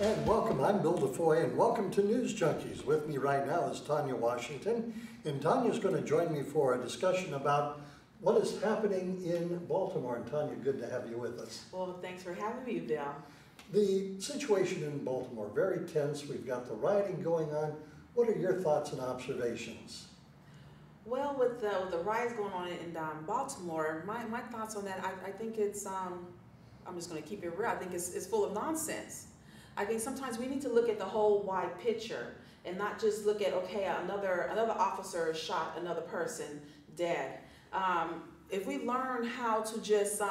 And welcome, I'm Bill DeFoy, and welcome to News Junkies. With me right now is Tanya Washington, and Tanya's going to join me for a discussion about what is happening in Baltimore. And Tanya, good to have you with us. Well, thanks for having me, Bill. The situation in Baltimore, very tense. We've got the rioting going on. What are your thoughts and observations? Well, with the riots going on in Baltimore, my thoughts on that, I think it's, I'm just going to keep it real, I think it's full of nonsense. I think sometimes we need to look at the whole wide picture and not just look at, okay, another officer shot another person dead. If we learn how to just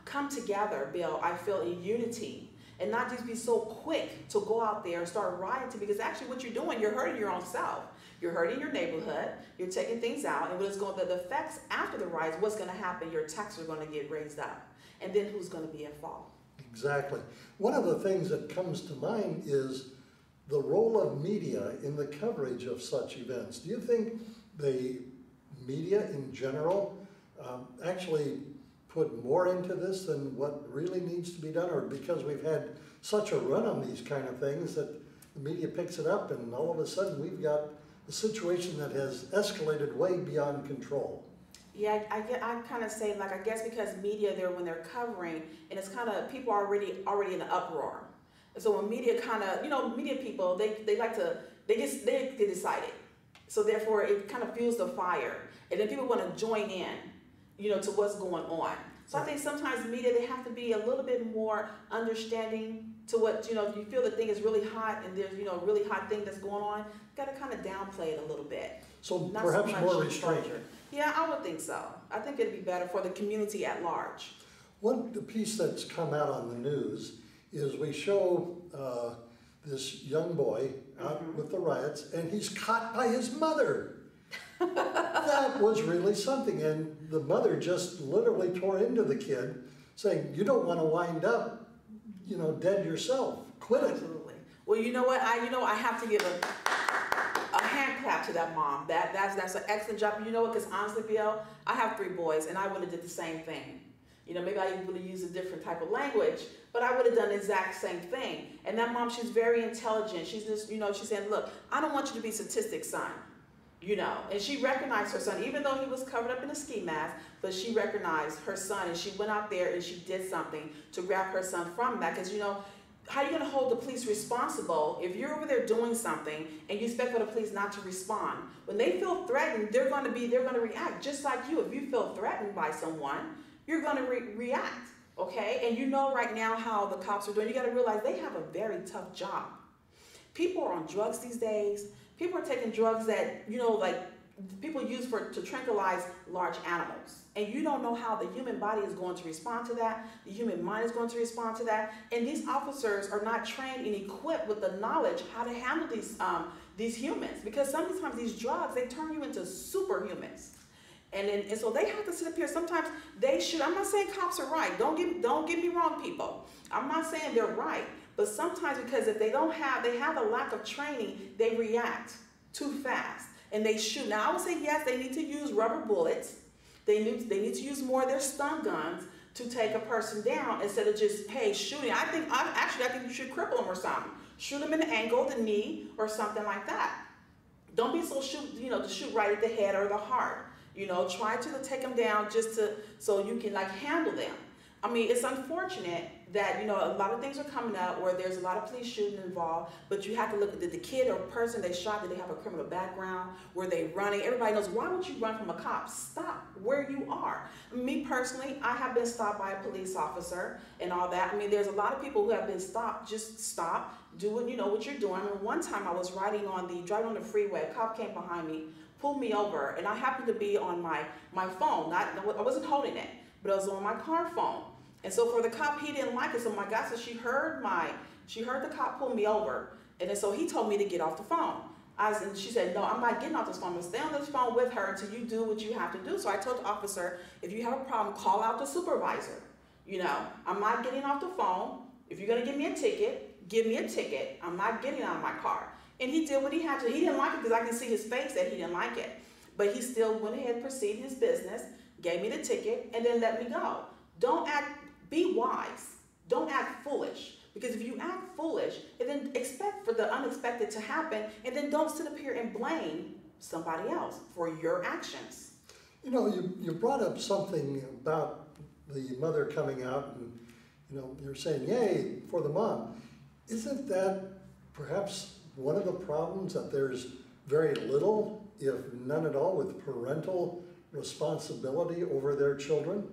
come together, Bill, I feel in unity, and not just be so quick to go out there and start rioting, because actually what you're doing, you're hurting your own self. You're hurting your neighborhood, you're taking things out, and what's going, the effects after the riots, what's going to happen? Your taxes are going to get raised up, and then who's going to be at fault? Exactly. One of the things that comes to mind is the role of media in the coverage of such events. Do you think the media in general actually put more into this than what really needs to be done, or because we've had such a run on these kind of things that the media picks it up and all of a sudden we've got a situation that has escalated way beyond control? Yeah, I kind of say, like, I guess because media, when they're covering, and it's kind of, people are already in an uproar. And so when media kind of, media people, they like to, they decided. So therefore it kind of fuels the fire. And then people want to join in, to what's going on. So I think sometimes media, they have to be a little bit more understanding to what, if you feel the thing is really hot and there's, a really hot thing that's going on, you got to kind of downplay it a little bit. So not perhaps so more restraint. Yeah, I would think so. I think it'd be better for the community at large. One piece that's come out on the news is we show this young boy out with the riots, and he's caught by his mother. That was really something, and the mother just literally tore into the kid, saying, "You don't want to wind up, dead yourself. Quit it." Absolutely. Well, you know what? I have to give a hand clap to that mom. That's an excellent job. You know what? Because honestly, Bill, I have 3 boys, and I would have did the same thing. Maybe I would have used a different type of language, but I would have done the exact same thing. And that mom, she's very intelligent. She's just, she's saying, "Look, I don't want you to be statistic, son." And she recognized her son, even though he was covered up in a ski mask, but she recognized her son, and she went out there and she did something to grab her son from that. Because, how are you going to hold the police responsible if you're over there doing something and you expect for the police not to respond? When they feel threatened, they're going to react. Just like you, if you feel threatened by someone, you're going to react, okay? And right now how the cops are doing. You got to realize they have a very tough job. People are on drugs these days. People are taking drugs that, like people use to tranquilize large animals. And you don't know how the human body is going to respond to that. The human mind is going to respond to that. And these officers are not trained and equipped with the knowledge how to handle these humans. Because sometimes these drugs, they turn you into superhumans. And so they have to sit up here. Sometimes they should. I'm not saying cops are right. Don't get me wrong, people. I'm not saying they're right. But sometimes, because if they have a lack of training, they react too fast and they shoot. Now I would say yes, they need to use rubber bullets. They need to use more of their stun guns to take a person down instead of just, hey, shooting. I think you should cripple them or something. Shoot them in the ankle, the knee, or something like that. Don't be so to shoot right at the head or the heart. Try to take them down so you can handle them. I mean, it's unfortunate that, a lot of things are coming up where there's a lot of police shooting involved, but you have to look at the kid or person they shot, did they have a criminal background? Were they running? Everybody knows, why would you run from a cop? Stop where you are. Me personally, I have been stopped by a police officer and all that. I mean, there's a lot of people who have been stopped. Just stop, do what what you're doing. I mean, one time I was driving on the freeway, a cop came behind me, pulled me over, and I happened to be on my phone. I wasn't holding it, but I was on my car phone. And so for the cop, he didn't like it. So my guy said she heard the cop pull me over. And then so he told me to get off the phone. And she said, "No, I'm not getting off this phone. I'm gonna stay on this phone with her until you do what you have to do." So I told the officer, if you have a problem, call out the supervisor. I'm not getting off the phone. If you're gonna give me a ticket, give me a ticket. I'm not getting out of my car. And he did what he had to. He didn't like it because I can see his face that he didn't like it. But he still went ahead and proceeded his business, gave me the ticket, and then let me go. Be wise. Don't act foolish. Because if you act foolish and then expect for the unexpected to happen, and then don't sit up here and blame somebody else for your actions. You know, you brought up something about the mother coming out and, you know, you're saying, yay, for the mom. Isn't that perhaps one of the problems, that there's very little, if none at all, with parental responsibility over their children?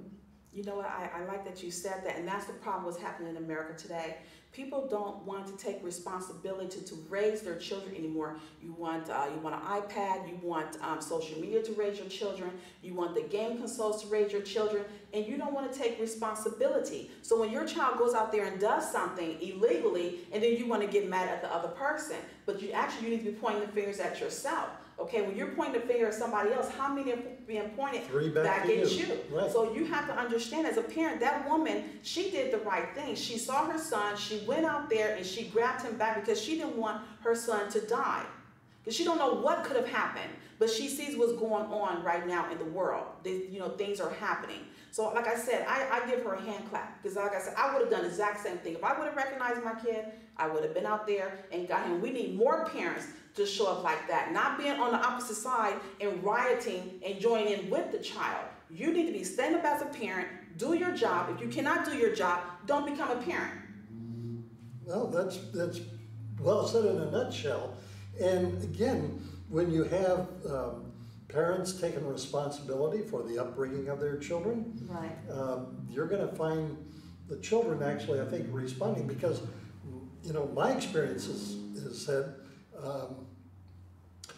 You know what, I like that you said that, and that's the problem what's happening in America today. People don't want to take responsibility to raise their children anymore. You want an iPad, you want social media to raise your children, you want the game consoles to raise your children, and you don't want to take responsibility. So when your child goes out there and does something illegally, and then you want to get mad at the other person, but you need to be pointing the fingers at yourself. Okay, when you're pointing the finger at somebody else, how many are being pointed back at you? Right. So you have to understand, as a parent, that woman, she did the right thing. She saw her son, she went out there and she grabbed him back because she didn't want her son to die. Because she don't know what could have happened, but she sees what's going on right now in the world. Things are happening. So like I said, I give her a hand clap, because like I said, I would have done the exact same thing. If I would have recognized my kid, I would have been out there and got him. We need more parents to show up like that, not being on the opposite side and rioting and joining in with the child. You need to be stand up as a parent, do your job. If you cannot do your job, don't become a parent. Well, that's well said in a nutshell. And again, when you have parents taking responsibility for the upbringing of their children, right, you're going to find the children actually, I think, responding, because, you know, my experience is said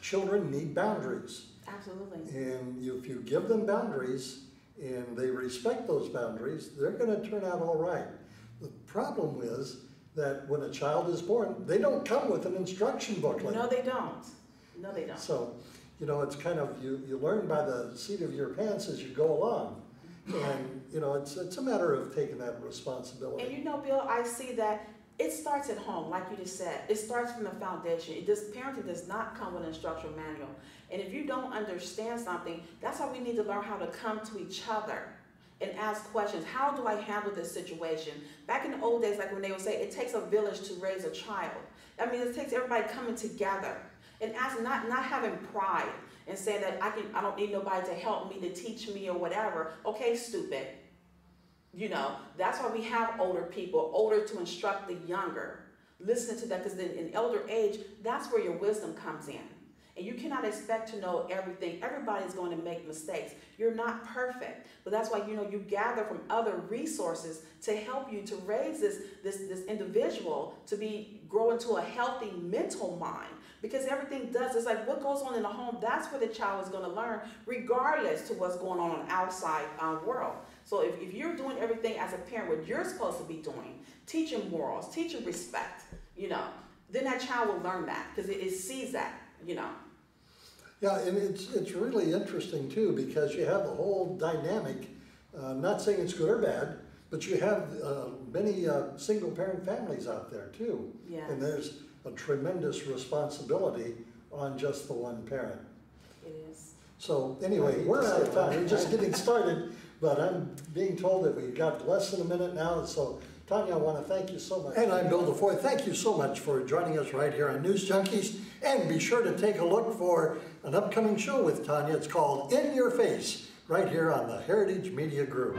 children need boundaries. Absolutely. And if you give them boundaries and they respect those boundaries, they're going to turn out all right. The problem is that when a child is born, they don't come with an instruction booklet. No, they don't. No, they don't. So, you know, it's kind of, you learn by the seat of your pants as you go along. And, you know, it's a matter of taking that responsibility. And you know, Bill, I see that it starts at home, like you just said. It starts from the foundation. Parenting does not come with an instructional manual. And if you don't understand something, that's why we need to learn how to come to each other and ask questions. How do I handle this situation? Back in the old days, like when they would say, it takes a village to raise a child. I mean, it takes everybody coming together and not having pride and saying that I don't need nobody to help me, to teach me or whatever. Okay, stupid. You know, that's why we have older people, older to instruct the younger. Listen to that, because in elder age, that's where your wisdom comes in. And you cannot expect to know everything. Everybody's going to make mistakes. You're not perfect. But that's why, you know, you gather from other resources to help you to raise this individual to grow into a healthy mental mind. Because everything it's like what goes on in the home, that's where the child is going to learn, regardless to what's going on the outside world. So if you're doing everything as a parent, what you're supposed to be doing, teaching morals, teaching respect, you know, then that child will learn that, because it sees that, you know. Yeah, and it's really interesting too, because you have the whole dynamic, not saying it's good or bad, but you have many single parent families out there too. Yes. And there's a tremendous responsibility on just the one parent. It is. So anyway, we're out of time. We're just getting started, but I'm being told that we've got less than a minute now. So Tanya, I want to thank you so much. And I'm Bill DeFoy. Thank you so much for joining us right here on News Junkies. And be sure to take a look for an upcoming show with Tanya. It's called In Your Face, right here on the Heritage Media Group.